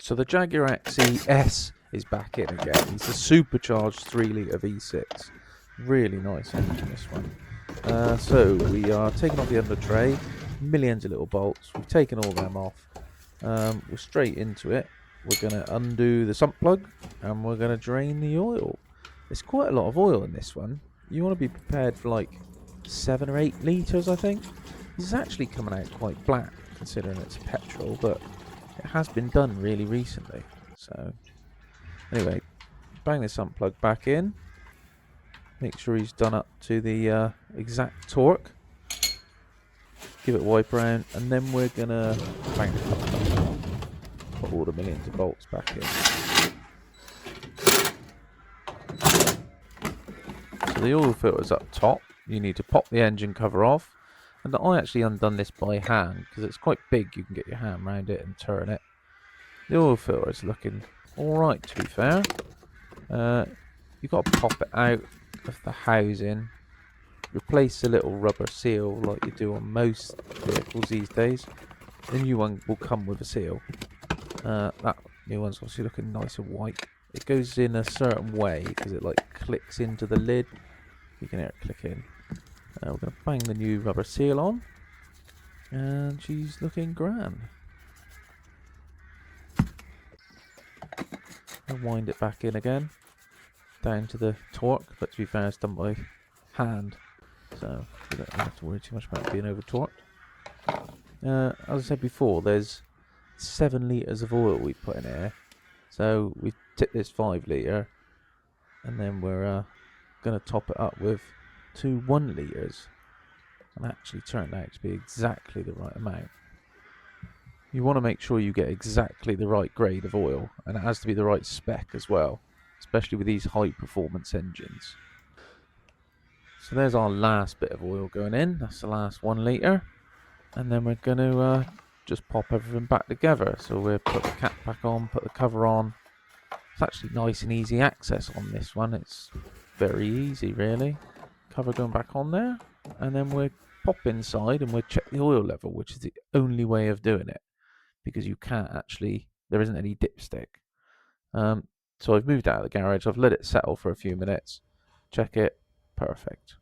So the Jaguar XE S is back in again. It's a supercharged 3 litre V6. Really nice engine, this one. So we are taking off the under tray, millions of little bolts. We've taken all them off. We're straight into it. We're going to undo the sump plug and we're going to drain the oil. There's quite a lot of oil in this one. You want to be prepared for like 7 or 8 litres, I think. This is actually coming out quite black considering it's petrol, but it has been done really recently. So anyway, bang the sump plug back in. Make sure he's done up to the exact torque. Give it a wipe around, and then we're gonna bang the cover up. Put all the millions of bolts back in. So the oil filter's up top. You need to pop the engine cover off. And I actually undone this by hand because it's quite big. You can get your hand around it and turn it. The oil filter is looking alright, to be fair. You've got to pop it out of the housing. Replace the little rubber seal like you do on most vehicles these days. The new one will come with a seal. That new one's obviously looking nice and white. It goes in a certain way because it like clicks into the lid. You can hear it click in. We're going to bang the new rubber seal on. And she's looking grand. I'll wind it back in again. Down to the torque, but to be fair, it's done by hand. So we don't have to worry too much about being over torqued. As I said before, there's 7 litres of oil we put in here. So we tipped this 5 litre. And then we're going to top it up with 2 1 litres. And actually turned out to be exactly the right amount. You want to make sure you get exactly the right grade of oil, and it has to be the right spec as well, especially with these high performance engines. So there's our last bit of oil going in. That's the last 1 litre, and then we're going to just pop everything back together. So we'll put the cap back on, put the cover on. It's actually nice and easy access on this one. It's very easy, really. Cover going back on there, and then we'll pop inside and we'll check the oil level, which is the only way of doing it, because you can't actually, there isn't any dipstick. So I've moved out of the garage, I've let it settle for a few minutes, check it, perfect.